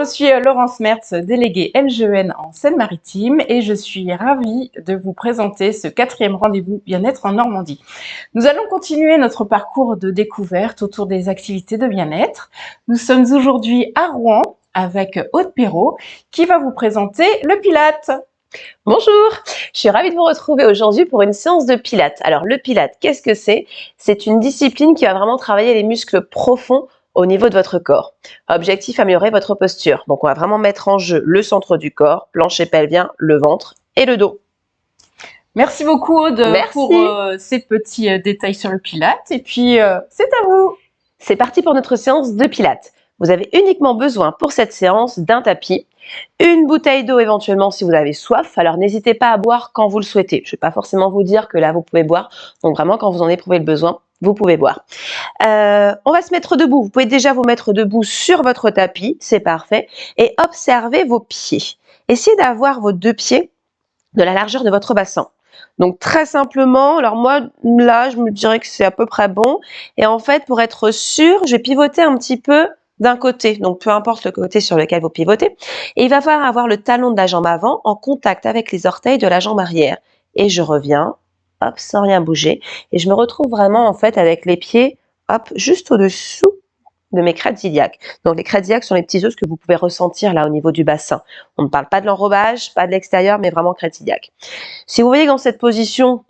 je suis Laurence Mertz, déléguée LGEN en Seine-Maritime et je suis ravie de vous présenter ce 4e rendez-vous bien-être en Normandie. Nous allons continuer notre parcours de découverte autour des activités de bien-être. Nous sommes aujourd'hui à Rouen avec Aude Perrault qui va vous présenter le Pilates. Bonjour, je suis ravie de vous retrouver aujourd'hui pour une séance de Pilates. Alors le Pilates, qu'est-ce que c'est? C'est une discipline qui va vraiment travailler les muscles profonds au niveau de votre corps. Objectif, améliorer votre posture. Donc on va vraiment mettre en jeu le centre du corps, plancher pelvien, le ventre et le dos. Merci beaucoup Aude pour ces petits détails sur le Pilates et puis c'est à vous. C'est parti pour notre séance de Pilates. Vous avez uniquement besoin pour cette séance d'un tapis, une bouteille d'eau éventuellement si vous avez soif, alors n'hésitez pas à boire quand vous le souhaitez. Je ne vais pas forcément vous dire que là vous pouvez boire, donc vraiment quand vous en éprouvez le besoin, vous pouvez boire. On va se mettre debout, vous pouvez déjà vous mettre debout sur votre tapis, c'est parfait, et observez vos pieds. Essayez d'avoir vos 2 pieds de la largeur de votre bassin. Donc très simplement, alors moi là je me dirais que c'est à peu près bon, et en fait pour être sûr, je vais pivoter un petit peu d'un côté, donc peu importe le côté sur lequel vous pivotez, et il va falloir avoir le talon de la jambe avant en contact avec les orteils de la jambe arrière. Et je reviens, hop, sans rien bouger, et je me retrouve vraiment en fait avec les pieds, hop, juste au-dessous de mes crêtes iliaques. Donc les crêtes iliaques sont les petits os que vous pouvez ressentir là au niveau du bassin. On ne parle pas de l'enrobage, pas de l'extérieur, mais vraiment crêtes iliaques. Si vous voyez que dans cette position,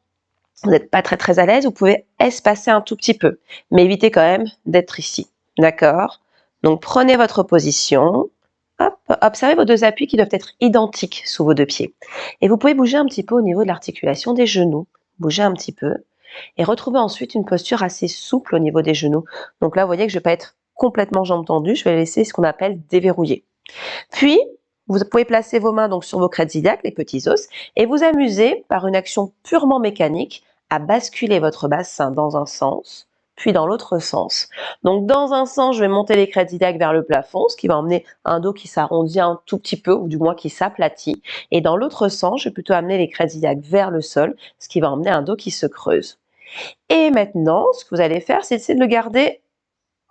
vous n'êtes pas très à l'aise, vous pouvez espacer un tout petit peu, mais évitez quand même d'être ici. D'accord? Donc prenez votre position, hop, observez vos 2 appuis qui doivent être identiques sous vos 2 pieds. Et vous pouvez bouger un petit peu au niveau de l'articulation des genoux. Bougez un petit peu et retrouvez ensuite une posture assez souple au niveau des genoux. Donc là, vous voyez que je ne vais pas être complètement jambes tendues, je vais laisser ce qu'on appelle déverrouiller. Puis, vous pouvez placer vos mains donc sur vos crêtes iliaques, les petits os, et vous amuser par une action purement mécanique à basculer votre bassin dans un sens, puis dans l'autre sens. Donc dans un sens, je vais monter les crêtes iliaques vers le plafond, ce qui va emmener un dos qui s'arrondit un tout petit peu, ou du moins qui s'aplatit. Et dans l'autre sens, je vais plutôt amener les crêtes iliaques vers le sol, ce qui va emmener un dos qui se creuse. Et maintenant, ce que vous allez faire, c'est essayer de le garder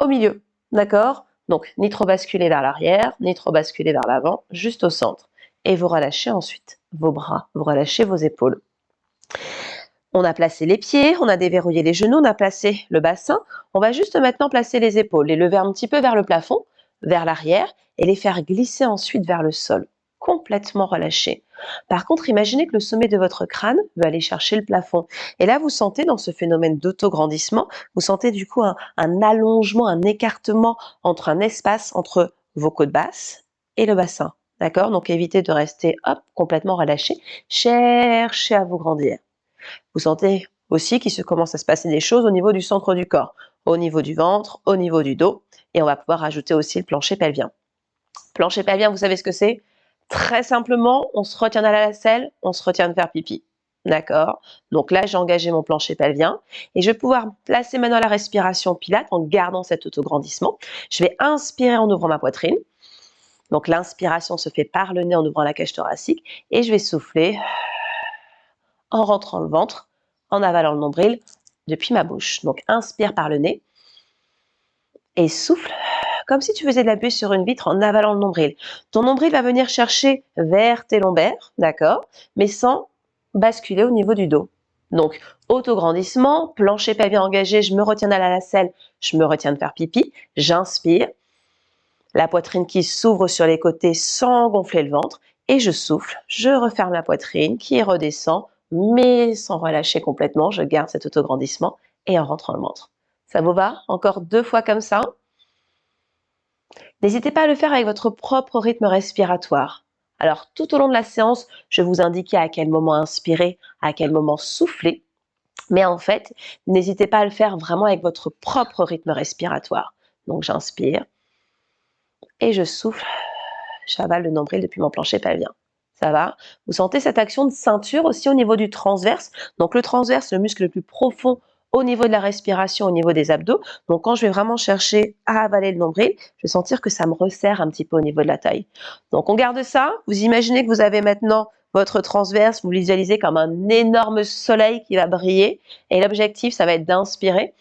au milieu, d'accord? Donc, ni trop basculer vers l'arrière, ni trop basculer vers l'avant, juste au centre. Et vous relâchez ensuite vos bras, vous relâchez vos épaules. On a placé les pieds, on a déverrouillé les genoux, on a placé le bassin. On va juste maintenant placer les épaules, les lever un petit peu vers le plafond, vers l'arrière, et les faire glisser ensuite vers le sol, complètement relâchés. Par contre, imaginez que le sommet de votre crâne veut aller chercher le plafond. Et là, vous sentez dans ce phénomène d'autograndissement, vous sentez du coup un allongement, un écartement entre un espace entre vos côtes basses et le bassin. D'accord? Donc évitez de rester complètement relâché. Cherchez à vous grandir. Vous sentez aussi qu'il se commence à se passer des choses au niveau du centre du corps, au niveau du ventre, au niveau du dos. Et on va pouvoir ajouter aussi le plancher pelvien. Plancher pelvien, vous savez ce que c'est? Très simplement, on se retient à la selle, on se retient de faire pipi. D'accord? Donc là, j'ai engagé mon plancher pelvien et je vais pouvoir placer maintenant la respiration Pilates en gardant cet autograndissement. Je vais inspirer en ouvrant ma poitrine. Donc l'inspiration se fait par le nez en ouvrant la cage thoracique et je vais souffler en rentrant le ventre, en avalant le nombril depuis ma bouche. Donc inspire par le nez et souffle comme si tu faisais de la buée sur une vitre en avalant le nombril. Ton nombril va venir chercher vers tes lombaires, d'accord, mais sans basculer au niveau du dos. Donc, autograndissement, plancher pelvien engagé, je me retiens à la nacelle, je me retiens de faire pipi, j'inspire, la poitrine qui s'ouvre sur les côtés sans gonfler le ventre, et je souffle, je referme la poitrine qui redescend, mais sans relâcher complètement, je garde cet autograndissement et en rentrant le ventre. Ça vous va? Encore 2 fois comme ça. N'hésitez pas à le faire avec votre propre rythme respiratoire. Alors, tout au long de la séance, je vais vous indiquer à quel moment inspirer, à quel moment souffler. Mais en fait, n'hésitez pas à le faire vraiment avec votre propre rythme respiratoire. Donc, j'inspire et je souffle. J'avale le nombril depuis mon plancher pelvien. Ça va? Vous sentez cette action de ceinture aussi au niveau du transverse. Donc, le transverse, le muscle le plus profond au niveau de la respiration, au niveau des abdos. Donc, quand je vais vraiment chercher à avaler le nombril, je vais sentir que ça me resserre un petit peu au niveau de la taille. Donc, on garde ça. Vous imaginez que vous avez maintenant votre transverse, vous visualisez comme un énorme soleil qui va briller. Et l'objectif, ça va être d'inspirer.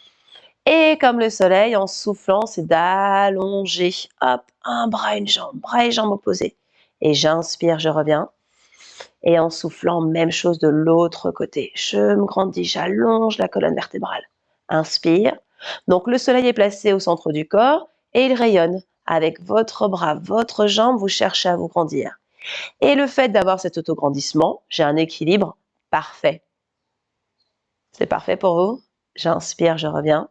Et comme le soleil, en soufflant, c'est d'allonger. Hop, un bras et jambe opposée. Et j'inspire, je reviens. Et en soufflant, même chose de l'autre côté. Je me grandis, j'allonge la colonne vertébrale. Inspire. Donc le soleil est placé au centre du corps et il rayonne. Avec votre bras, votre jambe, vous cherchez à vous grandir. Et le fait d'avoir cet autograndissement, j'ai un équilibre parfait. C'est parfait pour vous? J'inspire, je reviens.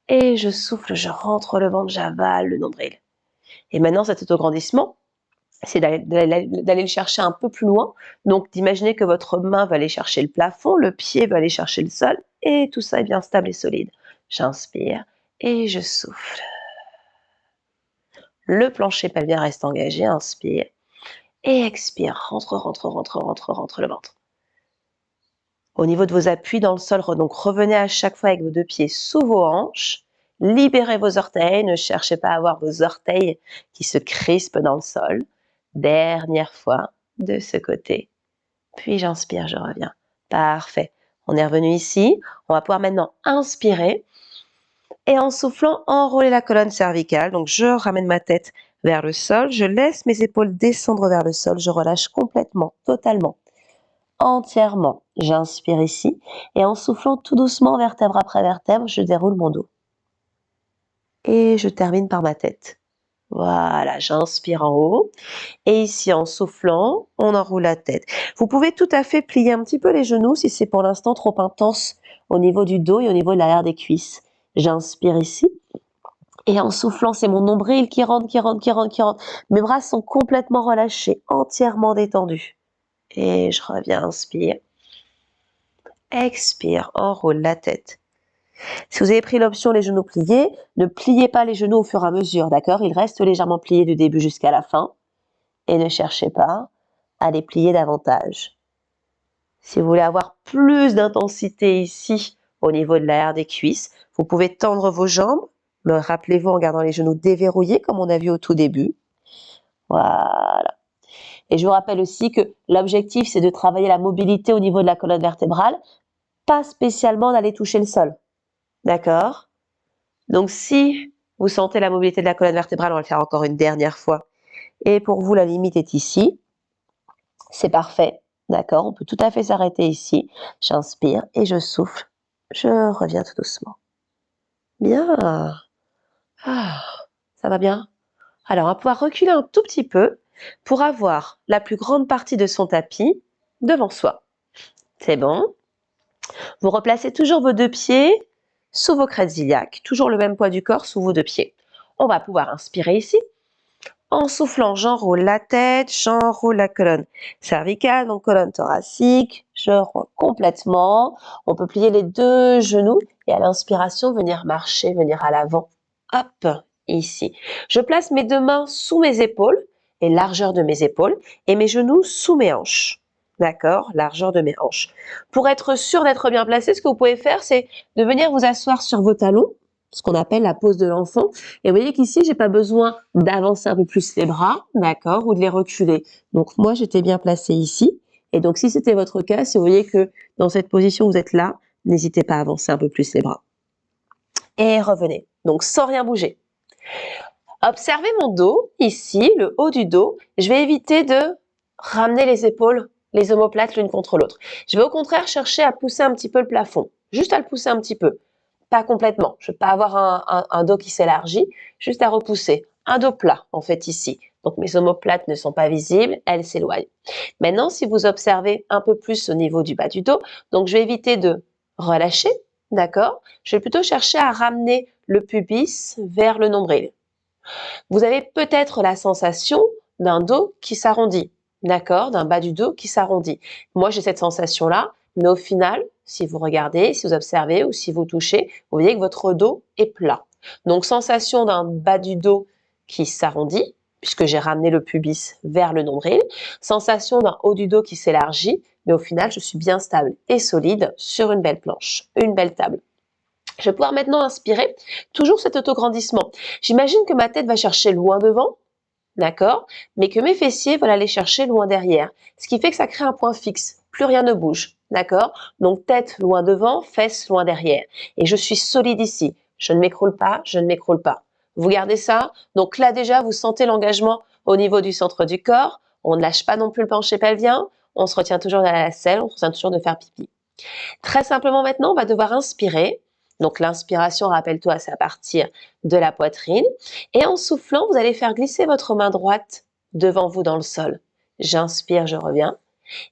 Et je souffle, je rentre le ventre, j'avale le nombril. Et maintenant, cet autograndissement, c'est d'aller le chercher un peu plus loin. Donc, d'imaginer que votre main va aller chercher le plafond, le pied va aller chercher le sol, et tout ça est bien stable et solide. J'inspire et je souffle. Le plancher pelvien reste engagé, inspire. Et expire, rentre le ventre. Au niveau de vos appuis dans le sol, donc revenez à chaque fois avec vos deux pieds sous vos hanches. Libérez vos orteils, ne cherchez pas à avoir vos orteils qui se crispent dans le sol. Dernière fois, de ce côté. Puis j'inspire, je reviens. Parfait. On est revenu ici. On va pouvoir maintenant inspirer. Et en soufflant, enrouler la colonne cervicale. Donc je ramène ma tête vers le sol. Je laisse mes épaules descendre vers le sol. Je relâche complètement, totalement, entièrement. J'inspire ici. Et en soufflant tout doucement, vertèbre après vertèbre, je déroule mon dos. Et je termine par ma tête. Voilà, j'inspire en haut. Et ici, en soufflant, on enroule la tête. Vous pouvez tout à fait plier un petit peu les genoux si c'est pour l'instant trop intense au niveau du dos et au niveau de l'arrière des cuisses. J'inspire ici. Et en soufflant, c'est mon nombril qui rentre. Mes bras sont complètement relâchés, entièrement détendus. Et je reviens, inspire. Expire, enroule la tête. Si vous avez pris l'option les genoux pliés, ne pliez pas les genoux au fur et à mesure, d'accord? Ils restent légèrement pliés du début jusqu'à la fin. Et ne cherchez pas à les plier davantage. Si vous voulez avoir plus d'intensité ici, au niveau de l'arrière des cuisses, vous pouvez tendre vos jambes, mais rappelez-vous en gardant les genoux déverrouillés, comme on a vu au tout début. Voilà. Et je vous rappelle aussi que l'objectif, c'est de travailler la mobilité au niveau de la colonne vertébrale, pas spécialement d'aller toucher le sol. D'accord? Donc, si vous sentez la mobilité de la colonne vertébrale, on va le faire encore une dernière fois. Et pour vous, la limite est ici. C'est parfait. D'accord? On peut tout à fait s'arrêter ici. J'inspire et je souffle. Je reviens tout doucement. Bien. Ah, ça va bien? Alors, on va pouvoir reculer un tout petit peu pour avoir la plus grande partie de son tapis devant soi. C'est bon? Vous replacez toujours vos deux pieds sous vos crêtes iliaques. Toujours le même poids du corps sous vos deux pieds. On va pouvoir inspirer ici. En soufflant, j'enroule la tête, j'enroule la colonne cervicale, donc colonne thoracique, je rentre complètement. On peut plier les deux genoux et à l'inspiration, venir marcher, venir à l'avant. Hop, ici. Je place mes deux mains sous mes épaules et largeur de mes épaules et mes genoux sous mes hanches. D'accord? Largeur de mes hanches. Pour être sûr d'être bien placé, ce que vous pouvez faire, c'est de venir vous asseoir sur vos talons, ce qu'on appelle la pose de l'enfant. Et vous voyez qu'ici, j'ai pas besoin d'avancer un peu plus les bras, d'accord, ou de les reculer. Donc moi, j'étais bien placée ici. Et donc si c'était votre cas, si vous voyez que dans cette position, vous êtes là, n'hésitez pas à avancer un peu plus les bras. Et revenez. Donc sans rien bouger. Observez mon dos, ici, le haut du dos. Je vais éviter de ramener les épaules, les omoplates l'une contre l'autre. Je vais au contraire chercher à pousser un petit peu le plafond. Juste à le pousser un petit peu. Pas complètement. Je ne veux pas avoir un dos qui s'élargit, juste à repousser. Un dos plat, en fait, ici. Donc, mes omoplates ne sont pas visibles, elles s'éloignent. Maintenant, si vous observez un peu plus au niveau du bas du dos, donc je vais éviter de relâcher, d'accord? Je vais plutôt chercher à ramener le pubis vers le nombril. Vous avez peut-être la sensation d'un dos qui s'arrondit, d'accord? D'un bas du dos qui s'arrondit. Moi, j'ai cette sensation-là, mais au final, si vous regardez, si vous observez ou si vous touchez, vous voyez que votre dos est plat. Donc, sensation d'un bas du dos qui s'arrondit, puisque j'ai ramené le pubis vers le nombril. Sensation d'un haut du dos qui s'élargit, mais au final, je suis bien stable et solide sur une belle planche, une belle table. Je vais pouvoir maintenant inspirer, toujours cet autograndissement. J'imagine que ma tête va chercher loin devant, d'accord, mais que mes fessiers veulent aller chercher loin derrière. Ce qui fait que ça crée un point fixe. plus rien ne bouge, d'accord? Donc tête loin devant, fesses loin derrière. Et je suis solide ici. Je ne m'écroule pas, je ne m'écroule pas. Vous gardez ça? Donc là déjà, vous sentez l'engagement au niveau du centre du corps. On ne lâche pas non plus le plancher pelvien. On se retient toujours dans la selle, on se retient toujours de faire pipi. Très simplement maintenant, on va devoir inspirer. Donc l'inspiration, rappelle-toi, c'est à partir de la poitrine. Et en soufflant, vous allez faire glisser votre main droite devant vous dans le sol. J'inspire, je reviens.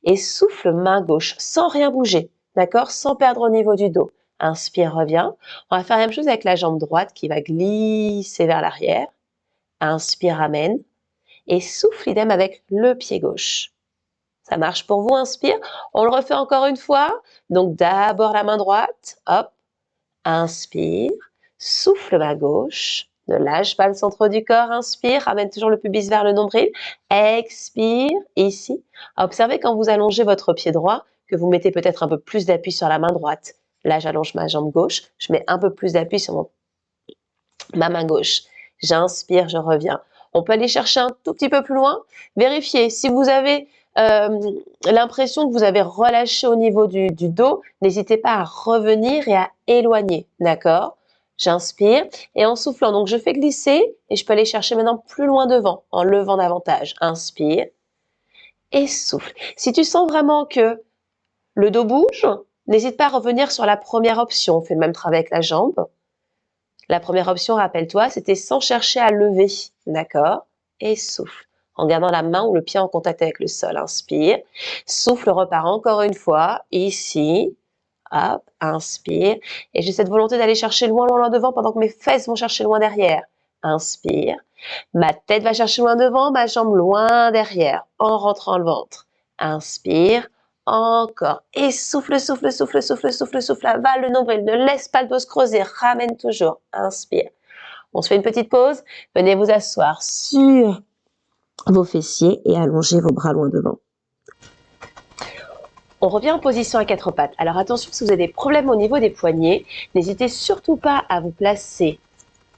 Et souffle main gauche, sans rien bouger, d'accord? Sans perdre au niveau du dos. Inspire, reviens. On va faire la même chose avec la jambe droite qui va glisser vers l'arrière. Inspire, ramène. Et souffle idem avec le pied gauche. Ça marche pour vous, inspire. On le refait encore une fois. Donc d'abord la main droite, hop, inspire, souffle main gauche, ne lâche pas le centre du corps, inspire, ramène toujours le pubis vers le nombril, expire, ici. Observez quand vous allongez votre pied droit, que vous mettez peut-être un peu plus d'appui sur la main droite. Là, j'allonge ma jambe gauche, je mets un peu plus d'appui sur ma main gauche. J'inspire, je reviens. On peut aller chercher un tout petit peu plus loin. Vérifiez, si vous avez l'impression que vous avez relâché au niveau du dos, n'hésitez pas à revenir et à éloigner, d'accord? J'inspire et en soufflant, donc je fais glisser et je peux aller chercher maintenant plus loin devant en levant davantage. Inspire et souffle. Si tu sens vraiment que le dos bouge, n'hésite pas à revenir sur la première option. On fait le même travail avec la jambe. La première option, rappelle-toi, c'était sans chercher à lever, d'accord? Et souffle, en gardant la main ou le pied en contact avec le sol. Inspire, souffle, repart encore une fois, ici, hop, inspire. Et j'ai cette volonté d'aller chercher loin, loin, loin devant pendant que mes fesses vont chercher loin derrière. Inspire, ma tête va chercher loin devant, ma jambe loin derrière, en rentrant le ventre. Inspire, encore. Et souffle, souffle, souffle, souffle, souffle, souffle. Avale le nombril. Ne laisse pas le dos se creuser. Ramène toujours. Inspire. On se fait une petite pause. Venez vous asseoir sur vos fessiers et allongez vos bras loin devant. On revient en position à quatre pattes. Alors attention, si vous avez des problèmes au niveau des poignets, n'hésitez surtout pas à vous placer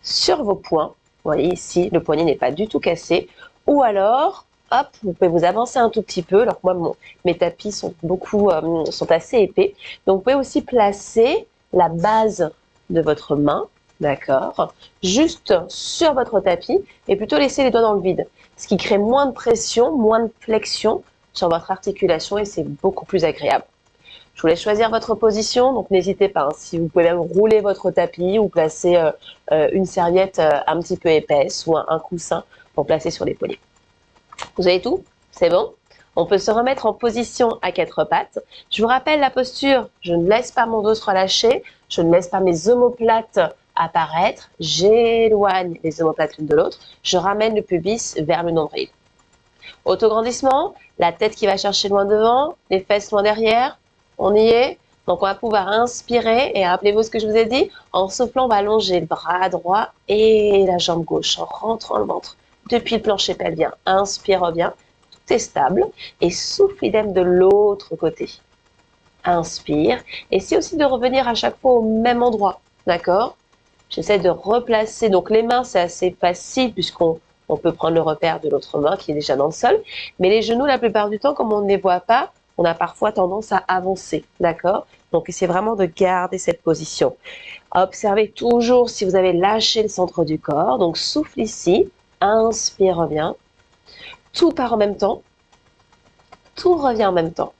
sur vos poings. Vous voyez ici, le poignet n'est pas du tout cassé. Ou alors, hop, vous pouvez vous avancer un tout petit peu. Alors moi, mes tapis sont sont assez épais. Donc vous pouvez aussi placer la base de votre main, d'accord, juste sur votre tapis et plutôt laisser les doigts dans le vide. Ce qui crée moins de pression, moins de flexion sur votre articulation et c'est beaucoup plus agréable. Je vous laisse choisir votre position, donc n'hésitez pas. Si vous pouvez même rouler votre tapis ou placer une serviette un petit peu épaisse ou un coussin pour placer sur les poignets. Vous avez tout? C'est bon? On peut se remettre en position à quatre pattes. Je vous rappelle la posture. Je ne laisse pas mon dos se relâcher. Je ne laisse pas mes omoplates apparaître. J'éloigne les omoplates l'une de l'autre. Je ramène le pubis vers le nombril. Autograndissement, la tête qui va chercher loin devant, les fesses loin derrière. On y est. Donc on va pouvoir inspirer et rappelez-vous ce que je vous ai dit. En soufflant, on va allonger le bras droit et la jambe gauche en rentrant le ventre depuis le plancher pelvien. Inspire, reviens. Tout est stable. Et souffle idem de l'autre côté. Inspire. Essayez aussi de revenir à chaque fois au même endroit. D'accord? J'essaie de replacer. Donc les mains, c'est assez facile puisqu'on peut prendre le repère de l'autre main qui est déjà dans le sol. Mais les genoux, la plupart du temps, comme on ne les voit pas, on a parfois tendance à avancer, d'accord? Donc, essayez vraiment de garder cette position. Observez toujours si vous avez lâché le centre du corps. Donc, souffle ici, inspire, reviens. Tout part en même temps. Tout revient en même temps.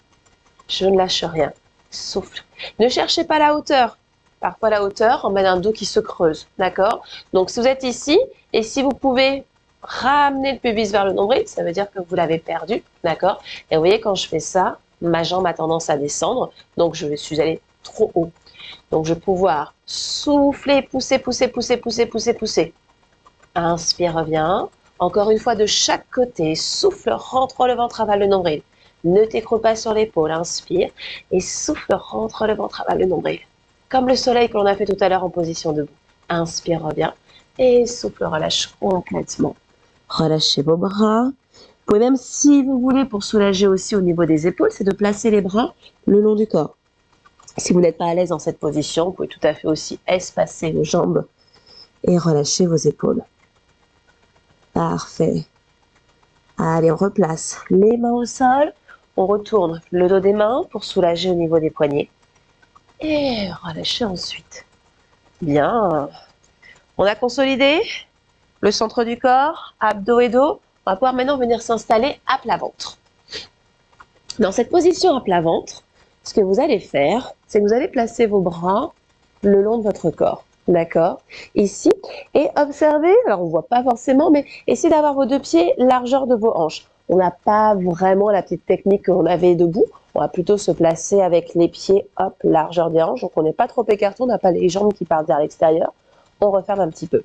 Je ne lâche rien. Souffle. Ne cherchez pas la hauteur. Parfois, la hauteur emmène un dos qui se creuse, d'accord? Donc, si vous êtes ici, et si vous pouvez ramener le pubis vers le nombril, ça veut dire que vous l'avez perdu, d'accord? Et vous voyez, quand je fais ça, ma jambe a tendance à descendre, donc je suis allée trop haut. Donc je vais pouvoir souffler, pousser, pousser, pousser, pousser, pousser, pousser. Inspire, reviens. Encore une fois de chaque côté, souffle, rentre le ventre, avale le nombril. Ne t'écroule pas sur l'épaule, inspire. Et souffle, rentre le ventre, avale le nombril. Comme le soleil que l'on a fait tout à l'heure en position debout. Inspire, reviens. Et souffle, relâche complètement. Relâchez vos bras. Vous pouvez même, si vous voulez, pour soulager aussi au niveau des épaules, c'est de placer les bras le long du corps. Si vous n'êtes pas à l'aise dans cette position, vous pouvez tout à fait aussi espacer vos jambes et relâcher vos épaules. Parfait. Allez, on replace les mains au sol. On retourne le dos des mains pour soulager au niveau des poignets. Et relâchez ensuite. Bien. On a consolidé le centre du corps, abdos et dos. On va pouvoir maintenant venir s'installer à plat ventre. Dans cette position à plat ventre, ce que vous allez faire, c'est que vous allez placer vos bras le long de votre corps. D'accord? Ici. Et observez, alors on ne voit pas forcément, mais essayez d'avoir vos deux pieds largeur de vos hanches. On n'a pas vraiment la petite technique qu'on avait debout. On va plutôt se placer avec les pieds, hop, largeur des hanches. Donc on n'est pas trop écarté, on n'a pas les jambes qui partent vers l'extérieur. On referme un petit peu.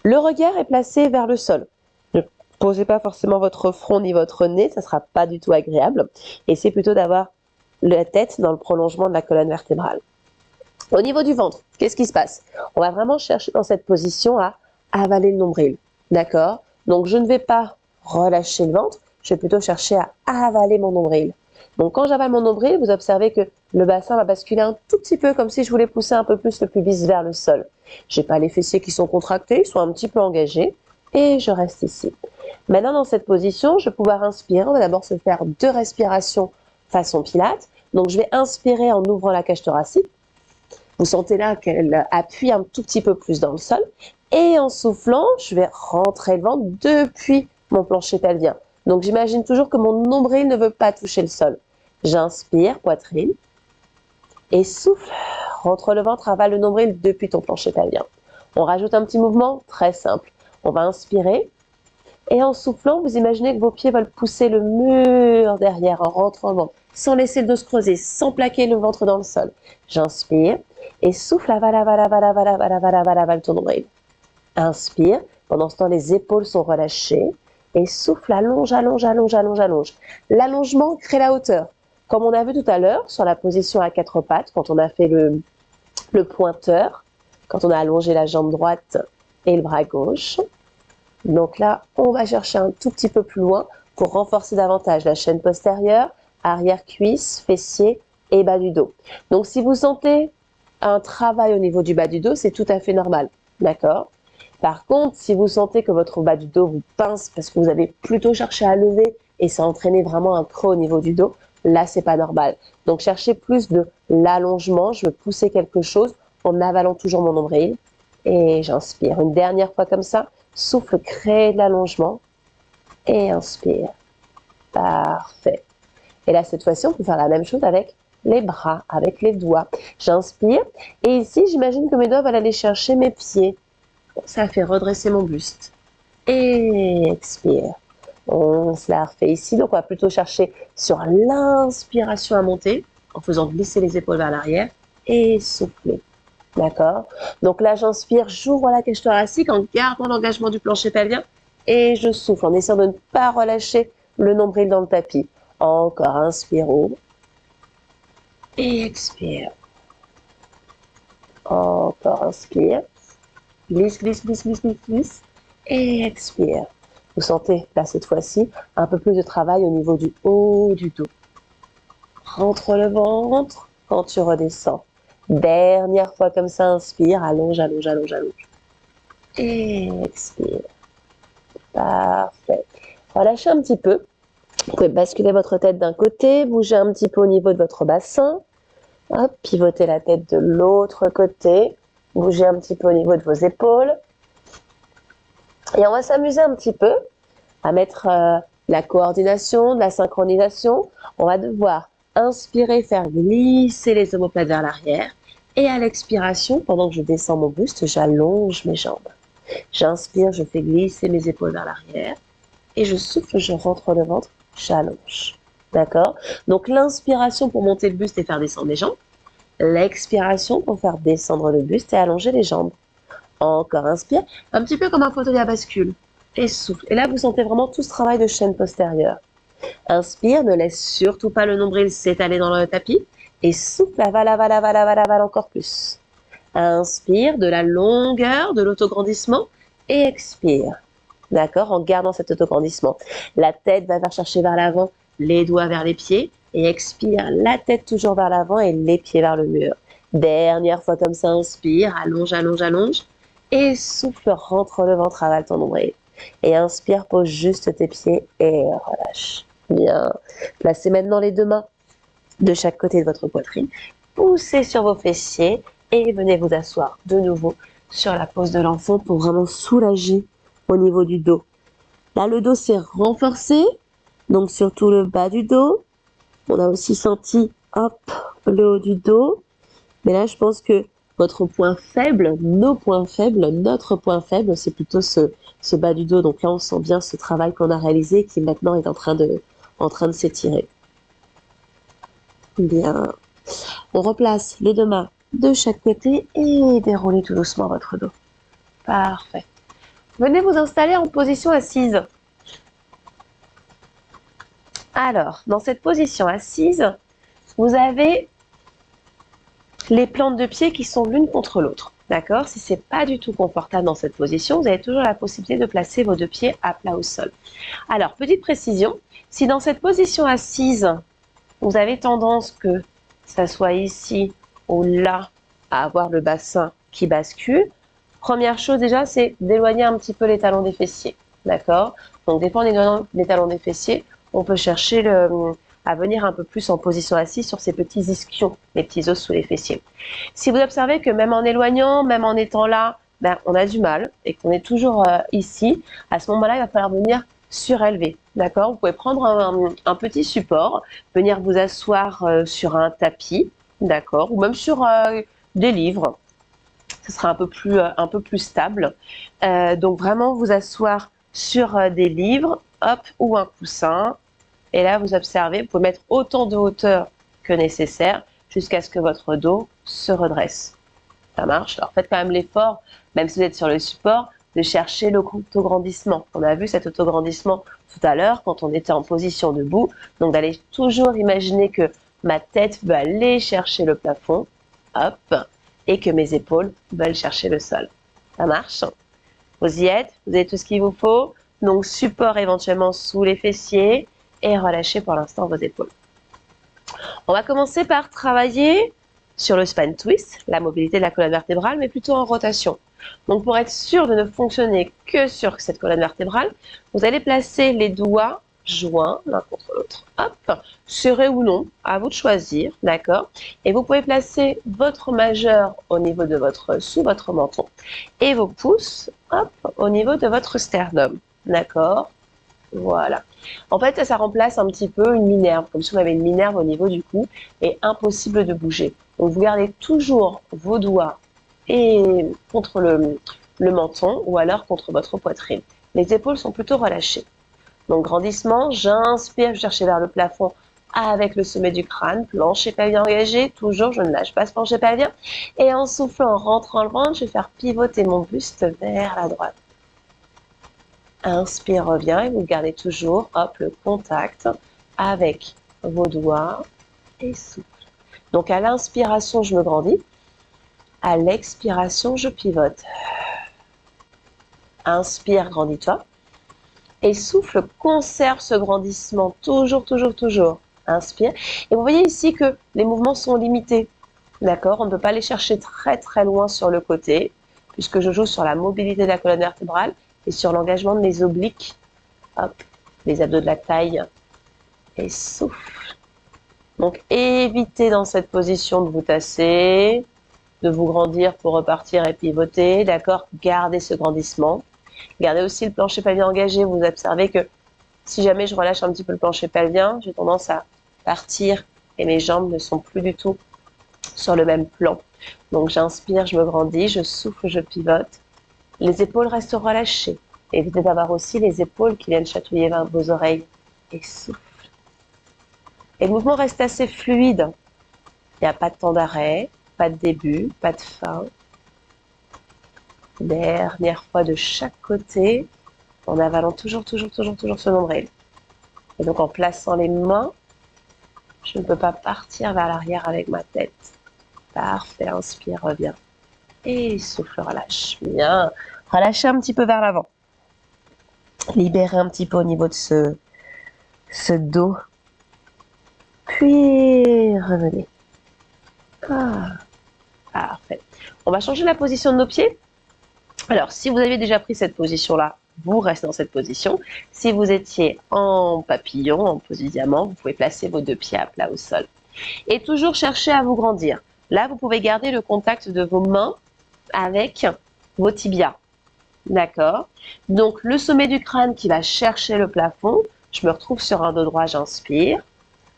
Le regard est placé vers le sol. Ne posez pas forcément votre front ni votre nez, ça ne sera pas du tout agréable. Essayez plutôt d'avoir la tête dans le prolongement de la colonne vertébrale. Au niveau du ventre, qu'est-ce qui se passe? On va vraiment chercher dans cette position à avaler le nombril. D'accord? Donc je ne vais pas relâcher le ventre, je vais plutôt chercher à avaler mon nombril. Donc quand j'avale mon nombril, vous observez que le bassin va basculer un tout petit peu comme si je voulais pousser un peu plus le pubis vers le sol. Je n'ai pas les fessiers qui sont contractés, ils sont un petit peu engagés et je reste ici. Maintenant dans cette position, je vais pouvoir inspirer. On va d'abord se faire 2 respirations façon Pilates. Donc je vais inspirer en ouvrant la cage thoracique. Vous sentez là qu'elle appuie un tout petit peu plus dans le sol. Et en soufflant, je vais rentrer le ventre depuis mon plancher pelvien. Donc j'imagine toujours que mon nombril ne veut pas toucher le sol. J'inspire, poitrine. Et souffle, rentre le ventre, avale le nombril depuis ton plancher pelvien. On rajoute un petit mouvement très simple. On va inspirer. Et en soufflant, vous imaginez que vos pieds veulent pousser le mur derrière en rentrant le ventre, sans laisser le dos se creuser, sans plaquer le ventre dans le sol. J'inspire et souffle, avale, avale, avale, avale, avale, avale, avale, avale ton nombril. Inspire, pendant ce temps les épaules sont relâchées et souffle, allonge, allonge, allonge, allonge, allonge. L'allongement crée la hauteur. Comme on a vu tout à l'heure sur la position à 4 pattes, quand on a fait le pointeur, quand on a allongé la jambe droite et le bras gauche. Donc là, on va chercher un tout petit peu plus loin pour renforcer davantage la chaîne postérieure, arrière-cuisse, fessier et bas du dos. Donc si vous sentez un travail au niveau du bas du dos, c'est tout à fait normal. D'accord? Par contre, si vous sentez que votre bas du dos vous pince parce que vous avez plutôt cherché à lever et ça a entraîné vraiment un creux au niveau du dos, là, c'est pas normal. Donc cherchez plus de l'allongement. Je veux pousser quelque chose en avalant toujours mon nombril. Et j'inspire. Une dernière fois comme ça. Souffle, crée de l'allongement et inspire. Parfait. Et là, cette fois-ci, on peut faire la même chose avec les bras, avec les doigts. J'inspire et ici, j'imagine que mes doigts vont aller chercher mes pieds. Ça fait redresser mon buste. Et expire. On se la refait ici. Donc, on va plutôt chercher sur l'inspiration à monter en faisant glisser les épaules vers l'arrière et souffler. D'accord? Donc là, j'inspire, j'ouvre la cage thoracique en gardant l'engagement du plancher pelvien et je souffle en essayant de ne pas relâcher le nombril dans le tapis. Encore, inspire, ouvre et expire. Encore, inspire. Glisse, glisse, glisse, glisse, glisse, glisse et expire. Vous sentez, là, cette fois-ci, un peu plus de travail au niveau du haut du dos. Rentre le ventre quand tu redescends. Dernière fois comme ça, inspire, allonge, allonge, allonge, allonge. Et expire. Parfait. Relâchez un petit peu. Vous pouvez basculer votre tête d'un côté, bouger un petit peu au niveau de votre bassin. Hop, pivotez la tête de l'autre côté. Bougez un petit peu au niveau de vos épaules. Et on va s'amuser un petit peu à mettre la coordination, de la synchronisation. On va devoir inspirer, faire glisser les omoplates vers l'arrière. Et à l'expiration, pendant que je descends mon buste, j'allonge mes jambes. J'inspire, je fais glisser mes épaules vers l'arrière. Et je souffle, je rentre le ventre, j'allonge. D'accord? Donc l'inspiration pour monter le buste et faire descendre les jambes. L'expiration pour faire descendre le buste et allonger les jambes. Encore inspire, un petit peu comme un fauteuil à bascule. Et souffle. Et là, vous sentez vraiment tout ce travail de chaîne postérieure. Inspire, ne laisse surtout pas le nombril s'étaler dans le tapis. Et souffle, avale, avale, avale, avale, avale encore plus. Inspire, de la longueur, de l'autograndissement. Et expire. D'accord? En gardant cet autograndissement. La tête va chercher vers l'avant, les doigts vers les pieds. Et expire, la tête toujours vers l'avant et les pieds vers le mur. Dernière fois comme ça, inspire, allonge, allonge, allonge. Et souffle, rentre le ventre, avale ton nombril. Et inspire, pose juste tes pieds et relâche. Bien. Placez maintenant les deux mains de chaque côté de votre poitrine. Poussez sur vos fessiers et venez vous asseoir de nouveau sur la pose de l'enfant pour vraiment soulager au niveau du dos. Là, le dos s'est renforcé, donc surtout le bas du dos. On a aussi senti, hop, le haut du dos. Mais là, je pense que votre point faible, nos points faibles, notre point faible, c'est plutôt ce bas du dos. Donc là, on sent bien ce travail qu'on a réalisé qui maintenant est en train de s'étirer. Bien. On replace les deux mains de chaque côté et déroulez tout doucement votre dos. Parfait. Venez vous installer en position assise. Alors, dans cette position assise, vous avez les plantes de pied qui sont l'une contre l'autre. D'accord? Si c'est pas du tout confortable dans cette position, vous avez toujours la possibilité de placer vos deux pieds à plat au sol. Alors, petite précision, si dans cette position assise, vous avez tendance que ça soit ici ou là à avoir le bassin qui bascule, première chose déjà, c'est d'éloigner un petit peu les talons des fessiers. D'accord? Donc, des fois, en éloignant les talons des fessiers, on peut chercher à venir un peu plus en position assise sur ces petits ischions, les petits os sous les fessiers. Si vous observez que même en éloignant, même en étant là, on a du mal et qu'on est toujours ici, à ce moment-là, il va falloir venir surélever. D'accord? Vous pouvez prendre un petit support, venir vous asseoir sur un tapis, d'accord? Ou même sur des livres. Ce sera un peu plus stable. Donc vraiment vous asseoir sur des livres, hop, ou un coussin. Et là, vous observez, vous pouvez mettre autant de hauteur que nécessaire jusqu'à ce que votre dos se redresse. Ça marche? Alors faites quand même l'effort, même si vous êtes sur le support, de chercher l'autograndissement. On a vu cet autograndissement tout à l'heure quand on était en position debout. Donc d'aller toujours imaginer que ma tête veut aller chercher le plafond, hop, et que mes épaules veulent chercher le sol. Ça marche? Vous y êtes? Vous avez tout ce qu'il vous faut? Donc support éventuellement sous les fessiers et relâchez pour l'instant vos épaules. On va commencer par travailler sur le spine twist, la mobilité de la colonne vertébrale, mais plutôt en rotation. Donc pour être sûr de ne fonctionner que sur cette colonne vertébrale, vous allez placer les doigts joints l'un contre l'autre. Hop, serrés ou non, à vous de choisir, d'accord? Et vous pouvez placer votre majeur au niveau de sous votre menton et vos pouces, hop, au niveau de votre sternum, d'accord? Voilà. En fait, ça remplace un petit peu une minerve, comme si on avait une minerve au niveau du cou et impossible de bouger. Donc, vous gardez toujours vos doigts et contre le menton ou alors contre votre poitrine. Les épaules sont plutôt relâchées. Donc, grandissement, j'inspire, je cherche vers le plafond avec le sommet du crâne, plancher pelvien engagé, toujours, je ne lâche pas ce plancher pelvien. Et en soufflant, en rentrant le ventre, je vais faire pivoter mon buste vers la droite. Inspire, revient et vous gardez toujours, hop, le contact avec vos doigts et souffle. Donc à l'inspiration, je me grandis. À l'expiration, je pivote. Inspire, grandis-toi. Et souffle, conserve ce grandissement. Toujours, toujours, toujours. Inspire. Et vous voyez ici que les mouvements sont limités. D'accord? On ne peut pas les chercher très, très loin sur le côté, puisque je joue sur la mobilité de la colonne vertébrale et sur l'engagement de mes obliques. Hop, les abdos de la taille. Et souffle. Donc, évitez dans cette position de vous tasser, de vous grandir pour repartir et pivoter. D'accord? Gardez ce grandissement. Gardez aussi le plancher pelvien engagé. Vous observez que si jamais je relâche un petit peu le plancher pelvien, j'ai tendance à partir et mes jambes ne sont plus du tout sur le même plan. Donc, j'inspire, je me grandis, je souffle, je pivote. Les épaules restent relâchées. Évitez d'avoir aussi les épaules qui viennent chatouiller vos oreilles. Et souffle. Et le mouvement reste assez fluide. Il n'y a pas de temps d'arrêt, pas de début, pas de fin. Dernière fois de chaque côté, en avalant toujours, toujours, toujours, toujours ce nombril. Et donc en plaçant les mains, je ne peux pas partir vers l'arrière avec ma tête. Parfait, inspire, reviens. Et souffle, relâche. Bien. Relâchez un petit peu vers l'avant. Libérez un petit peu au niveau de ce dos. Puis revenez. Ah, parfait. On va changer la position de nos pieds. Alors, si vous avez déjà pris cette position-là, vous restez dans cette position. Si vous étiez en papillon, en pose du diamant, vous pouvez placer vos 2 pieds à plat au sol. Et toujours chercher à vous grandir. Là, vous pouvez garder le contact de vos mains avec vos tibias. D'accord? Donc, le sommet du crâne qui va chercher le plafond. Je me retrouve sur un dos droit, j'inspire.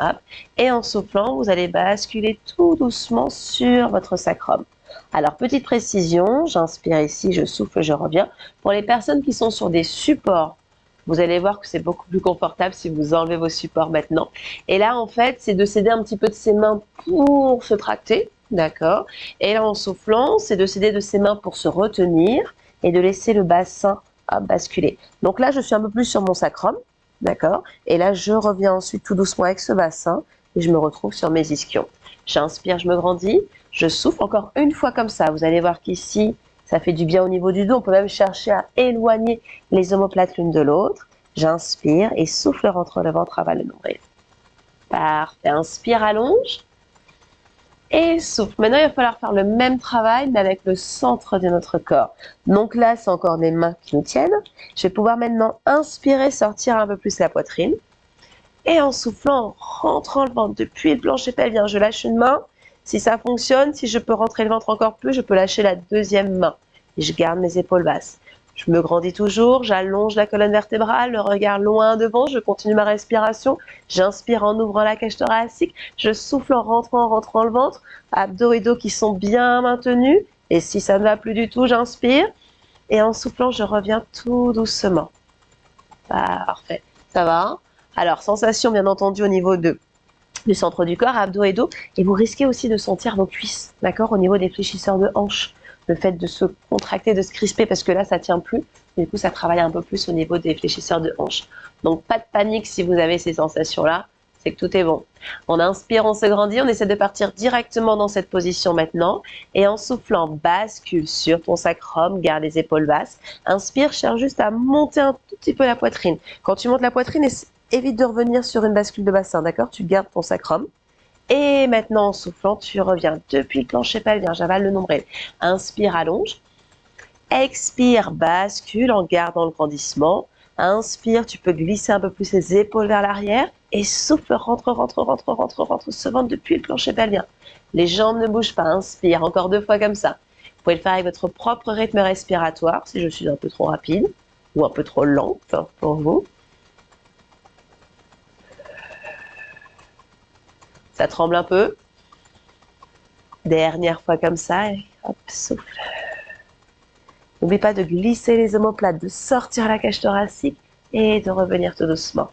Hop. Et en soufflant, vous allez basculer tout doucement sur votre sacrum. Alors, petite précision, j'inspire ici, je souffle, je reviens. Pour les personnes qui sont sur des supports, vous allez voir que c'est beaucoup plus confortable si vous enlevez vos supports maintenant. Et là, en fait, c'est de céder un petit peu de ses mains pour se tracter, d'accord? Et là, en soufflant, c'est de céder de ses mains pour se retenir et de laisser le bassin basculer. Donc là, je suis un peu plus sur mon sacrum, d'accord? Et là, je reviens ensuite tout doucement avec ce bassin et je me retrouve sur mes ischions. J'inspire, je me grandis, je souffle encore une fois comme ça. Vous allez voir qu'ici, ça fait du bien au niveau du dos. On peut même chercher à éloigner les omoplates l'une de l'autre. J'inspire et souffle, rentre le ventre, avale le nombril. Parfait. Inspire, allonge. Et souffle. Maintenant, il va falloir faire le même travail, mais avec le centre de notre corps. Donc là, c'est encore les mains qui nous tiennent. Je vais pouvoir maintenant inspirer, sortir un peu plus la poitrine. Et en soufflant, en rentrant le ventre depuis le plancher pelvien, je lâche une main. Si ça fonctionne, si je peux rentrer le ventre encore plus, je peux lâcher la deuxième main. Et je garde mes épaules basses. Je me grandis toujours, j'allonge la colonne vertébrale, le regard loin devant, je continue ma respiration. J'inspire en ouvrant la cage thoracique, je souffle en rentrant le ventre. Abdos et dos qui sont bien maintenus. Et si ça ne va plus du tout, j'inspire. Et en soufflant, je reviens tout doucement. Parfait. Ça va? Alors, sensation bien entendu au niveau du centre du corps, abdos et dos. Et vous risquez aussi de sentir vos cuisses, d'accord, au niveau des fléchisseurs de hanches. Le fait de se contracter, de se crisper, parce que là, ça tient plus. Du coup, ça travaille un peu plus au niveau des fléchisseurs de hanches. Donc, pas de panique si vous avez ces sensations-là. C'est que tout est bon. On inspire, on se grandit. On essaie de partir directement dans cette position maintenant. Et en soufflant, bascule sur ton sacrum. Garde les épaules basses. Inspire, cherche juste à monter un tout petit peu la poitrine. Quand tu montes la poitrine, évite de revenir sur une bascule de bassin, d'accord? Tu gardes ton sacrum. Et maintenant, en soufflant, tu reviens depuis le plancher pelvien, j'avale le nombril. Inspire, allonge. Expire, bascule en gardant le grandissement. Inspire, tu peux glisser un peu plus les épaules vers l'arrière. Et souffle, rentre ce ventre depuis le plancher pelvien. Les jambes ne bougent pas, inspire, encore 2 fois comme ça. Vous pouvez le faire avec votre propre rythme respiratoire, si je suis un peu trop rapide ou un peu trop lente pour vous. Ça tremble un peu. Dernière fois comme ça. Et hop, souffle. N'oublie pas de glisser les omoplates, de sortir la cage thoracique et de revenir tout doucement.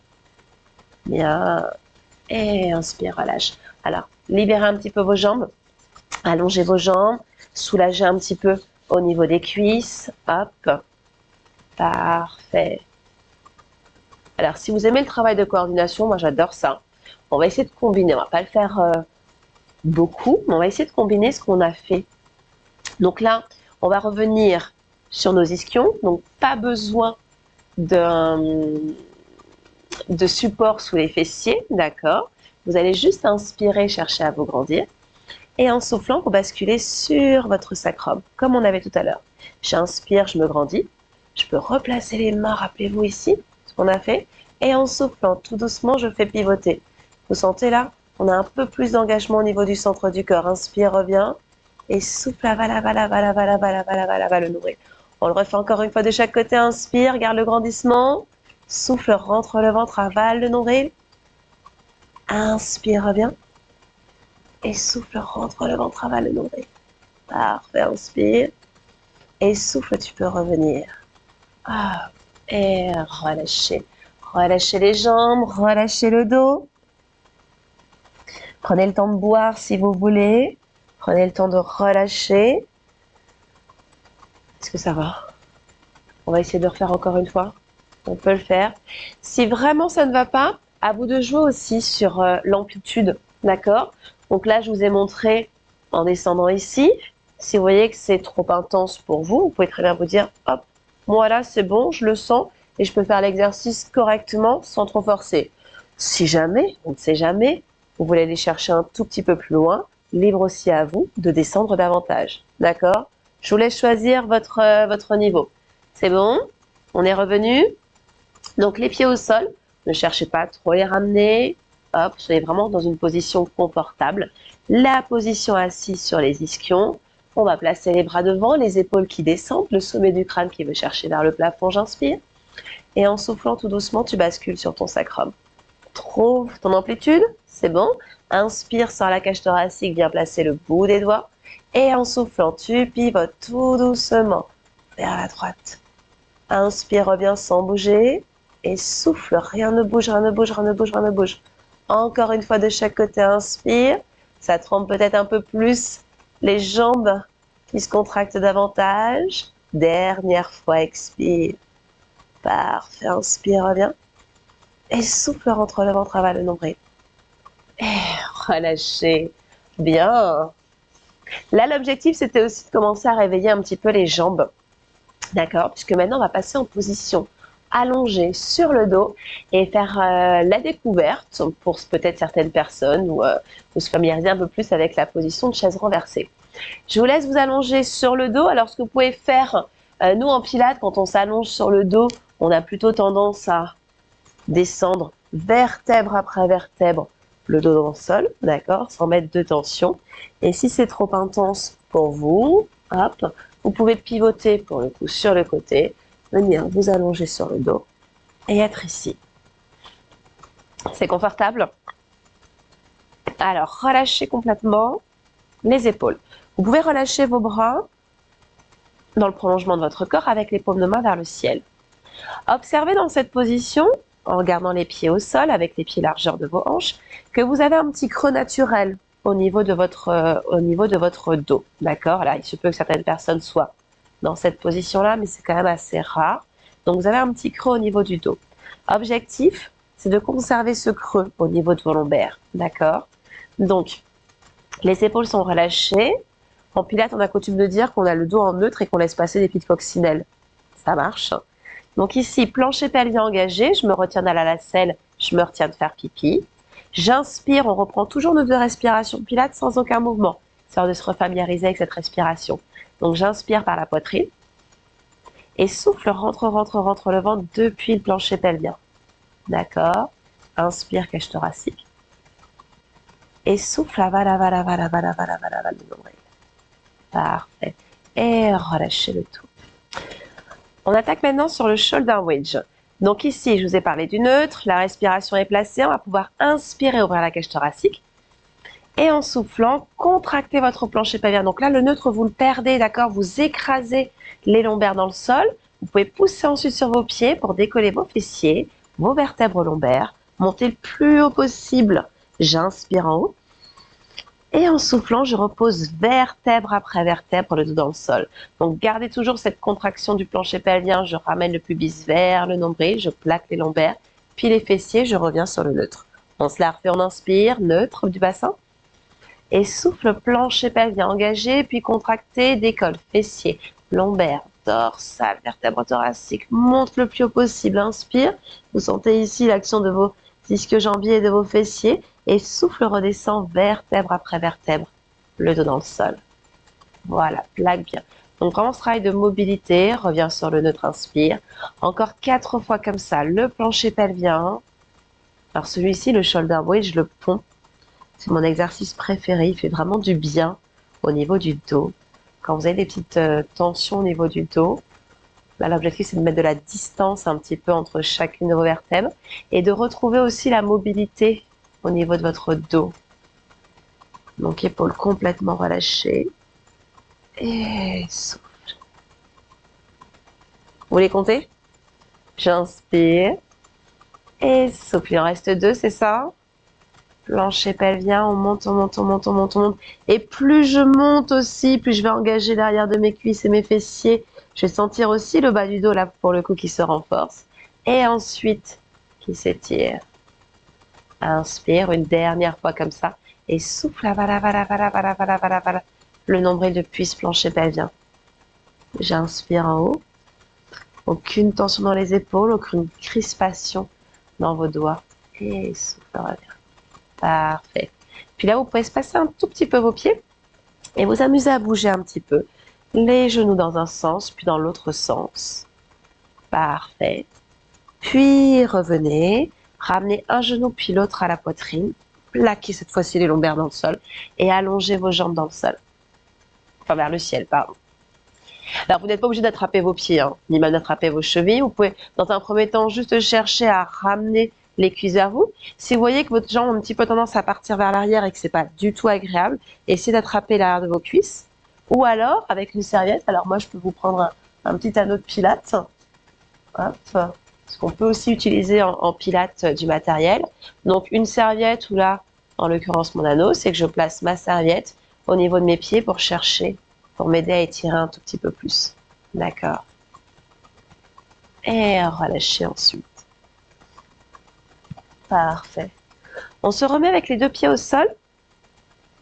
Bien. Et inspire, relâche. Alors, libérez un petit peu vos jambes. Allongez vos jambes. Soulagez un petit peu au niveau des cuisses. Hop. Parfait. Alors, si vous aimez le travail de coordination, moi j'adore ça. On va essayer de combiner, on va pas le faire beaucoup, mais on va essayer de combiner ce qu'on a fait. Donc là, on va revenir sur nos ischions, donc pas besoin de support sous les fessiers, d'accord? Vous allez juste inspirer, chercher à vous grandir. Et en soufflant, vous basculez sur votre sacrum, comme on avait tout à l'heure. J'inspire, je me grandis. Je peux replacer les mains, rappelez-vous ici, ce qu'on a fait. Et en soufflant, tout doucement, je fais pivoter. Vous sentez là? On a un peu plus d'engagement au niveau du centre du corps. Inspire, reviens. Et souffle, avale, le nombril. On le refait encore une fois de chaque côté. Inspire, garde le grandissement. Souffle, rentre le ventre, avale le nombril. Inspire, reviens. Et souffle, rentre le ventre, avale le nombril. Parfait, inspire. Et souffle, tu peux revenir. Et relâchez. Relâchez les jambes, relâchez le dos. Prenez le temps de boire si vous voulez. Prenez le temps de relâcher. Est-ce que ça va? On va essayer de refaire encore une fois. On peut le faire. Si vraiment ça ne va pas, à vous de jouer aussi sur l'amplitude. D'accord? Donc là, je vous ai montré en descendant ici. Si vous voyez que c'est trop intense pour vous, vous pouvez très bien vous dire, hop, moi là, c'est bon, je le sens et je peux faire l'exercice correctement sans trop forcer. Si jamais, on ne sait jamais, vous voulez aller chercher un tout petit peu plus loin, libre aussi à vous de descendre davantage. D'accord? Je vous laisse choisir votre niveau. C'est bon? On est revenu. Donc les pieds au sol, ne cherchez pas à trop les ramener. Hop, soyez vraiment dans une position confortable. La position assise sur les ischions. On va placer les bras devant, les épaules qui descendent, le sommet du crâne qui veut chercher vers le plafond, j'inspire. Et en soufflant tout doucement, tu bascules sur ton sacrum. Trouve ton amplitude, c'est bon. Inspire, sors la cage thoracique, viens placer le bout des doigts. Et en soufflant, tu pivotes tout doucement vers la droite. Inspire, reviens sans bouger. Et souffle, rien ne bouge, rien ne bouge, rien ne bouge, rien ne bouge. Encore une fois de chaque côté, inspire. Ça trempe peut-être un peu plus les jambes qui se contractent davantage. Dernière fois, expire. Parfait, inspire, reviens. Et souffle, rentre le ventre, avale le nombril. Et relâchez. Bien. Là, l'objectif, c'était aussi de commencer à réveiller un petit peu les jambes. D'accord? Puisque maintenant, on va passer en position allongée sur le dos et faire la découverte pour peut-être certaines personnes ou se familiariser un peu plus avec la position de chaise renversée. Je vous laisse vous allonger sur le dos. Alors, ce que vous pouvez faire, nous en pilates, quand on s'allonge sur le dos, on a plutôt tendance à descendre vertèbre après vertèbre, le dos dans le sol, d'accord, sans mettre de tension. Et si c'est trop intense pour vous, hop, vous pouvez pivoter pour le coup sur le côté, venir vous allonger sur le dos et être ici. C'est confortable? Alors, relâchez complètement les épaules. Vous pouvez relâcher vos bras dans le prolongement de votre corps avec les paumes de main vers le ciel. Observez dans cette position, en regardant les pieds au sol, avec les pieds largeur de vos hanches, que vous avez un petit creux naturel au niveau de votre dos. D'accord? Là, il se peut que certaines personnes soient dans cette position-là, mais c'est quand même assez rare. Donc, vous avez un petit creux au niveau du dos. Objectif, c'est de conserver ce creux au niveau de vos lombaires. D'accord? Donc, les épaules sont relâchées. En pilates, on a coutume de dire qu'on a le dos en neutre et qu'on laisse passer des petites coccinelles. Ça marche. Donc ici, plancher pelvien engagé, je me retiens d'aller à la selle, je me retiens de faire pipi. J'inspire, on reprend toujours nos 2 respirations pilates sans aucun mouvement. C'est de se refamiliariser avec cette respiration. Donc j'inspire par la poitrine. Et souffle, rentre le ventre depuis le plancher pelvien. D'accord? Inspire, cage thoracique. Et souffle, avale le nombril. Parfait. Et relâchez le tout. On attaque maintenant sur le shoulder wedge. Donc ici, je vous ai parlé du neutre, la respiration est placée, on va pouvoir inspirer, ouvrir la cage thoracique. Et en soufflant, contractez votre plancher pelvien. Donc là, le neutre, vous le perdez, d'accord? Vous écrasez les lombaires dans le sol. Vous pouvez pousser ensuite sur vos pieds pour décoller vos fessiers, vos vertèbres lombaires. Montez le plus haut possible. J'inspire en haut. Et en soufflant, je repose vertèbre après vertèbre, le dos dans le sol. Donc, gardez toujours cette contraction du plancher pelvien. Je ramène le pubis vers le nombril, je plaque les lombaires, puis les fessiers, je reviens sur le neutre. On se la refait, on inspire, neutre du bassin. Et souffle, plancher pelvien engagé, puis contracté, décolle, fessiers, lombaires, dorsale, vertèbre thoracique, monte le plus haut possible, inspire. Vous sentez ici l'action de vos ischio-jambiers et de vos fessiers. Et souffle, redescend vertèbre après vertèbre, le dos dans le sol. Voilà, plaque bien. Donc vraiment ce travail de mobilité, reviens sur le neutre, inspire. Encore 4 fois comme ça, le plancher pelvien. Alors celui-ci, le shoulder bridge, le pont, c'est mon exercice préféré, il fait vraiment du bien au niveau du dos. Quand vous avez des petites tensions au niveau du dos, là l'objectif c'est de mettre de la distance un petit peu entre chacune de vos vertèbres et de retrouver aussi la mobilité au niveau de votre dos. Donc épaules complètement relâchées. Et souffle. Vous les comptez? J'inspire. Et souffle. Il en reste 2, c'est ça? Plancher pelvien, on monte, on monte, on monte, on monte, on monte. Et plus je monte aussi, plus je vais engager l'arrière de mes cuisses et mes fessiers. Je vais sentir aussi le bas du dos là pour le coup qui se renforce. Et ensuite, qui s'étire. Inspire une dernière fois comme ça. Et souffle, avala. Le nombril depuis ce plancher pelvien. J'inspire en haut. Aucune tension dans les épaules, aucune crispation dans vos doigts. Et souffle, revient. Parfait. Puis là, vous pouvez espacer un tout petit peu vos pieds et vous amuser à bouger un petit peu. Les genoux dans un sens, puis dans l'autre sens. Parfait. Puis revenez, ramenez un genou puis l'autre à la poitrine, plaquez cette fois-ci les lombaires dans le sol et allongez vos jambes dans le sol. Enfin vers le ciel, pardon. Alors vous n'êtes pas obligé d'attraper vos pieds, hein, ni même d'attraper vos chevilles. Vous pouvez dans un premier temps juste chercher à ramener les cuisses vers vous. Si vous voyez que votre jambe a un petit peu tendance à partir vers l'arrière et que c'est pas du tout agréable, essayez d'attraper l'arrière de vos cuisses. Ou alors avec une serviette, alors moi je peux vous prendre un petit anneau de pilates. Hop. Parce qu'on peut aussi utiliser en pilates du matériel. Donc une serviette ou là, en l'occurrence mon anneau, c'est que je place ma serviette au niveau de mes pieds pour chercher, pour m'aider à étirer un tout petit peu plus. D'accord. Et relâchez ensuite. Parfait. On se remet avec les deux pieds au sol.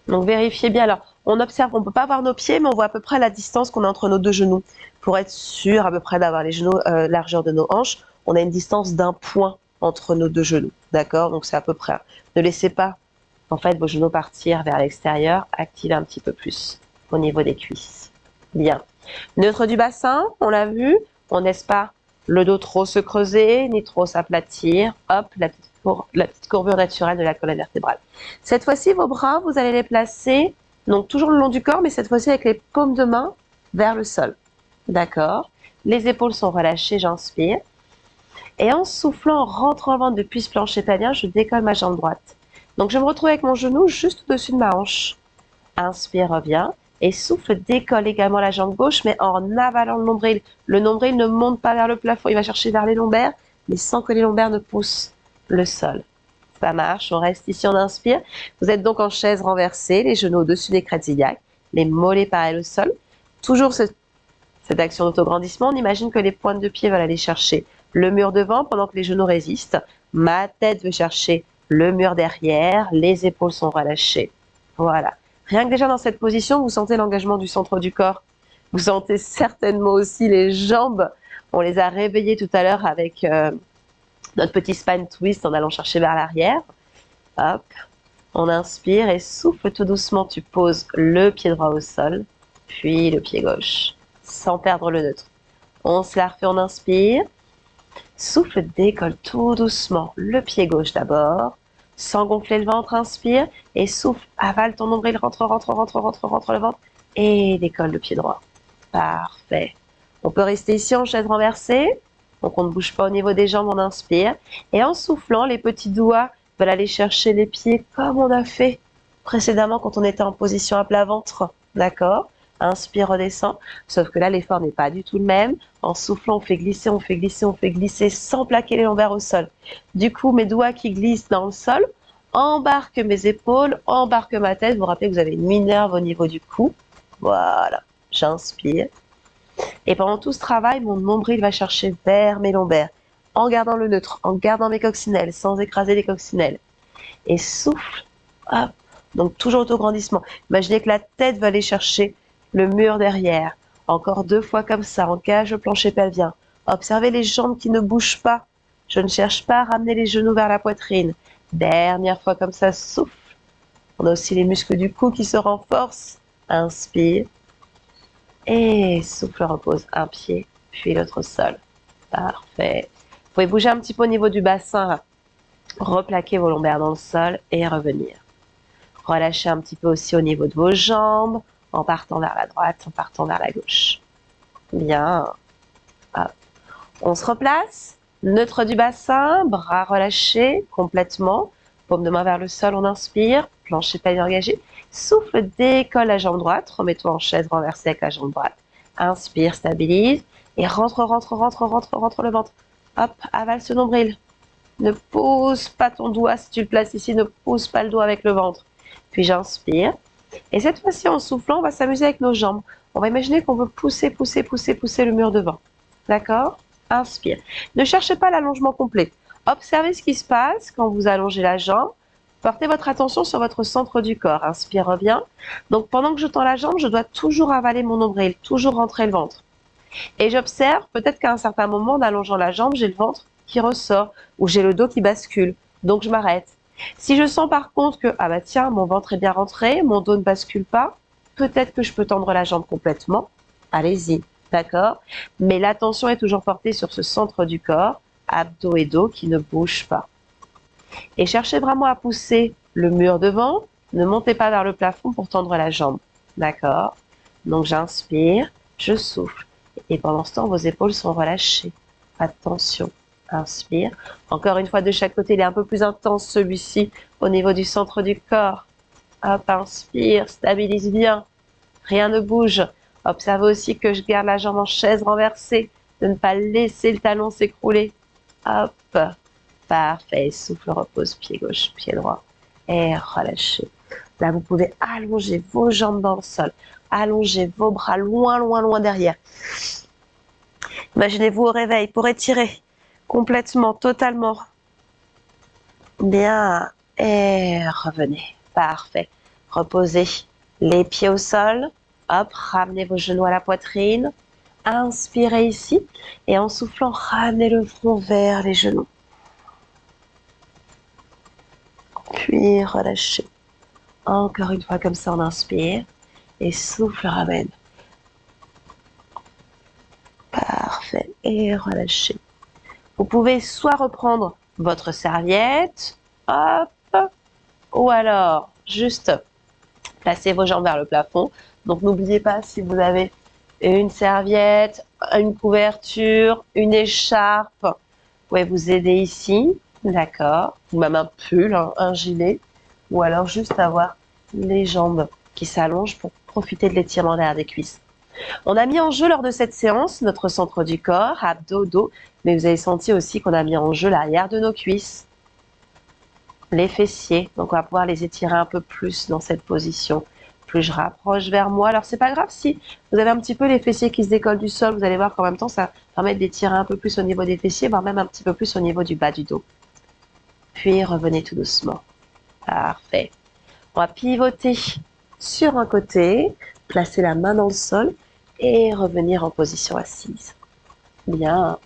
Donc vérifiez bien. Alors, on observe, on ne peut pas voir nos pieds, mais on voit à peu près la distance qu'on a entre nos deux genoux. Pour être sûr à peu près d'avoir les genoux largeur de nos hanches, on a une distance d'un point entre nos deux genoux. D'accord? Donc c'est à peu près. Ne laissez pas en fait vos genoux partir vers l'extérieur. Activez un petit peu plus au niveau des cuisses. Bien. Neutre du bassin, on l'a vu. On ne laisse pas le dos trop se creuser, ni trop s'aplatir. Hop, la petite courbure naturelle de la colonne vertébrale. Cette fois-ci, vos bras, vous allez les placer, donc toujours le long du corps, mais cette fois-ci avec les paumes de main vers le sol. D'accord. Les épaules sont relâchées, j'inspire. Et en soufflant, en rentrant le ventre depuis ce plancher pelvien, je décolle ma jambe droite. Donc je me retrouve avec mon genou juste au-dessus de ma hanche. Inspire, reviens. Et souffle, décolle également la jambe gauche, mais en avalant le nombril. Le nombril ne monte pas vers le plafond, il va chercher vers les lombaires, mais sans que les lombaires ne poussent le sol. Ça marche, on reste ici, on inspire. Vous êtes donc en chaise renversée, les genoux au-dessus des crêtes iliaques, les mollets parallèles au sol. Toujours cette action d'autograndissement, on imagine que les pointes de pied veulent aller chercher le mur devant pendant que les genoux résistent. Ma tête veut chercher le mur derrière, les épaules sont relâchées. Voilà. Rien que déjà dans cette position, vous sentez l'engagement du centre du corps. Vous sentez certainement aussi les jambes. On les a réveillées tout à l'heure avec notre petit spine twist en allant chercher vers l'arrière. Hop. On inspire et souffle tout doucement. Tu poses le pied droit au sol, puis le pied gauche, sans perdre le neutre. On se la refait, on inspire. Souffle, décolle tout doucement. Le pied gauche d'abord. Sans gonfler le ventre, inspire. Et souffle, avale ton nombril, rentre le ventre. Et décolle le pied droit. Parfait. On peut rester ici en chaise renversée. Donc on ne bouge pas au niveau des jambes, on inspire. Et en soufflant, les petits doigts veulent aller chercher les pieds comme on a fait précédemment quand on était en position à plat ventre. D'accord? Inspire, redescend. Sauf que là, l'effort n'est pas du tout le même. En soufflant, on fait glisser, on fait glisser, on fait glisser sans plaquer les lombaires au sol. Du coup, mes doigts qui glissent dans le sol embarquent mes épaules, embarquent ma tête. Vous vous rappelez que vous avez une minerve au niveau du cou. Voilà. J'inspire. Et pendant tout ce travail, mon nombril va chercher vers mes lombaires, en gardant le neutre, en gardant mes coccinelles, sans écraser les coccinelles. Et souffle. Hop. Donc toujours autograndissement. Imaginez que la tête va aller chercher le mur derrière. Encore 2 fois comme ça, engage le plancher pelvien. Observez les jambes qui ne bougent pas. Je ne cherche pas à ramener les genoux vers la poitrine. Dernière fois comme ça, souffle. On a aussi les muscles du cou qui se renforcent. Inspire. Et souffle, repose un pied, puis l'autre au sol. Parfait. Vous pouvez bouger un petit peu au niveau du bassin. Replaquer vos lombaires dans le sol et revenir. Relâchez un petit peu aussi au niveau de vos jambes, en partant vers la droite, en partant vers la gauche. Bien. Hop. On se replace. Neutre du bassin, bras relâchés complètement. Paume de main vers le sol, on inspire. Plancher pelvien engagé. Souffle, décolle la jambe droite. Remets-toi en chaise renversée avec la jambe droite. Inspire, stabilise. Et rentre le ventre. Hop, avale ce nombril. Ne pose pas ton doigt, si tu le places ici, ne pose pas le doigt avec le ventre. Puis j'inspire. Et cette fois-ci, en soufflant, on va s'amuser avec nos jambes. On va imaginer qu'on veut pousser le mur devant. D'accord? Inspire. Ne cherchez pas l'allongement complet. Observez ce qui se passe quand vous allongez la jambe. Portez votre attention sur votre centre du corps. Inspire, reviens. Donc pendant que je tends la jambe, je dois toujours avaler mon nombril, toujours rentrer le ventre. Et j'observe, peut-être qu'à un certain moment, en allongeant la jambe, j'ai le ventre qui ressort ou j'ai le dos qui bascule. Donc je m'arrête. Si je sens par contre que, ah bah tiens, mon ventre est bien rentré, mon dos ne bascule pas, peut-être que je peux tendre la jambe complètement. Allez-y. D'accord? Mais l'attention est toujours portée sur ce centre du corps, abdos et dos qui ne bougent pas. Et cherchez vraiment à pousser le mur devant. Ne montez pas vers le plafond pour tendre la jambe. D'accord? Donc j'inspire, je souffle. Et pendant ce temps, vos épaules sont relâchées. Pas de tension. Inspire. Encore une fois de chaque côté, il est un peu plus intense celui-ci au niveau du centre du corps. Hop, inspire, stabilise bien. Rien ne bouge. Observez aussi que je garde la jambe en chaise renversée, de ne pas laisser le talon s'écrouler. Hop, parfait. Souffle, repose, pied gauche, pied droit. Et relâchez. Là, vous pouvez allonger vos jambes dans le sol. Allongez vos bras loin, loin, loin derrière. Imaginez-vous au réveil pour étirer complètement, totalement. Bien. Et revenez. Parfait. Reposez les pieds au sol. Hop, ramenez vos genoux à la poitrine. Inspirez ici. Et en soufflant, ramenez le front vers les genoux. Puis relâchez. Encore une fois comme ça, on inspire. Et souffle, ramène. Parfait. Et relâchez. Vous pouvez soit reprendre votre serviette. Hop. Ou alors, juste placez vos jambes vers le plafond. Donc n'oubliez pas, si vous avez une serviette, une couverture, une écharpe, vous pouvez vous aider ici, d'accord, ou même un pull, un gilet, ou alors juste avoir les jambes qui s'allongent pour profiter de l'étirement derrière des cuisses. On a mis en jeu lors de cette séance notre centre du corps, abdos, dos, mais vous avez senti aussi qu'on a mis en jeu l'arrière de nos cuisses, les fessiers, donc on va pouvoir les étirer un peu plus dans cette position. Plus je rapproche vers moi, alors c'est pas grave si vous avez un petit peu les fessiers qui se décollent du sol, vous allez voir qu'en même temps ça permet d'étirer un peu plus au niveau des fessiers, voire même un petit peu plus au niveau du bas du dos. Puis revenez tout doucement. Parfait. On va pivoter sur un côté, placer la main dans le sol et revenir en position assise. Bien.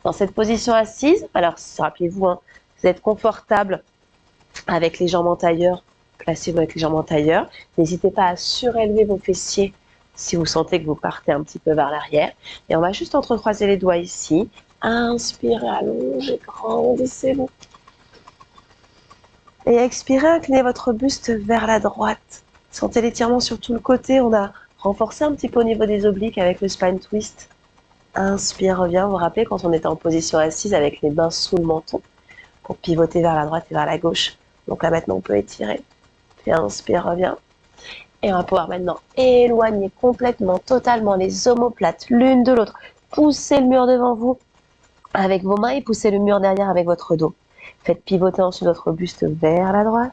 Dans cette position assise, alors rappelez-vous, vous êtes confortable avec les jambes en tailleur, placez-vous avec les jambes en tailleur. N'hésitez pas à surélever vos fessiers si vous sentez que vous partez un petit peu vers l'arrière. Et on va juste entrecroiser les doigts ici. Inspirez, allongez, grandissez-vous. Et expirez, inclinez votre buste vers la droite. Sentez l'étirement sur tout le côté. On a renforcé un petit peu au niveau des obliques avec le spine twist. Inspire, reviens. Vous vous rappelez quand on était en position assise avec les mains sous le menton pour pivoter vers la droite et vers la gauche. Donc là maintenant on peut étirer. Puis inspire, reviens. Et on va pouvoir maintenant éloigner complètement, totalement les omoplates l'une de l'autre. Poussez le mur devant vous avec vos mains et poussez le mur derrière avec votre dos. Faites pivoter ensuite votre buste vers la droite.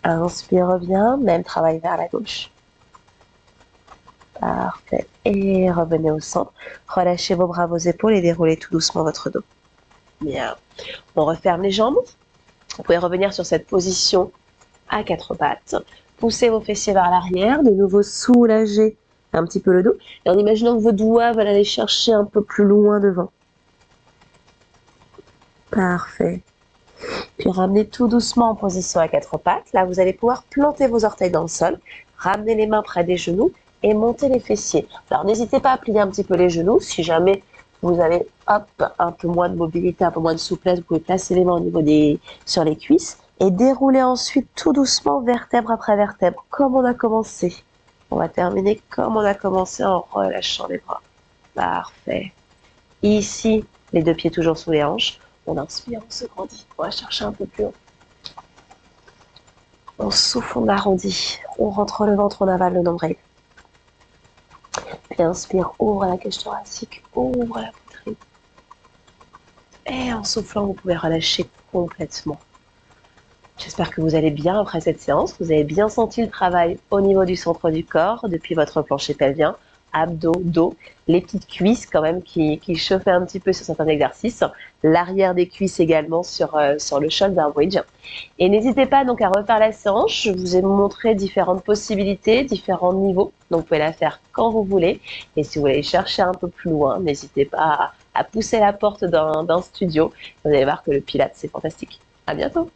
Inspire, reviens. Même travail vers la gauche. Parfait. Et revenez au centre. Relâchez vos bras, vos épaules et déroulez tout doucement votre dos. Bien. On referme les jambes. Vous pouvez revenir sur cette position à quatre pattes. Poussez vos fessiers vers l'arrière. De nouveau, soulagez un petit peu le dos. Et en imaginant que vos doigts veulent aller chercher un peu plus loin devant. Parfait. Puis ramenez tout doucement en position à quatre pattes. Là, vous allez pouvoir planter vos orteils dans le sol. Ramenez les mains près des genoux et monter les fessiers. Alors, n'hésitez pas à plier un petit peu les genoux. Si jamais vous avez un peu moins de mobilité, un peu moins de souplesse, vous pouvez placer les mains au niveau sur les cuisses et dérouler ensuite tout doucement vertèbre après vertèbre, comme on a commencé. On va terminer comme on a commencé en relâchant les bras. Parfait. Ici, les deux pieds toujours sous les hanches. On inspire, on se grandit. On va chercher un peu plus haut. On souffle, on arrondit. On rentre le ventre, on avale le nombril. Puis inspire, ouvre la cage thoracique, ouvre la poitrine. Et en soufflant, vous pouvez relâcher complètement. J'espère que vous allez bien après cette séance. Vous avez bien senti le travail au niveau du centre du corps, depuis votre plancher pelvien, abdos, dos, les petites cuisses quand même qui chauffaient un petit peu sur certains exercices, l'arrière des cuisses également sur le shoulder bridge. Et n'hésitez pas donc à refaire la séance. Je vous ai montré différentes possibilités, différents niveaux. Donc vous pouvez la faire quand vous voulez. Et si vous voulez chercher un peu plus loin, n'hésitez pas à pousser la porte d'un studio. Vous allez voir que le Pilates, c'est fantastique. À bientôt.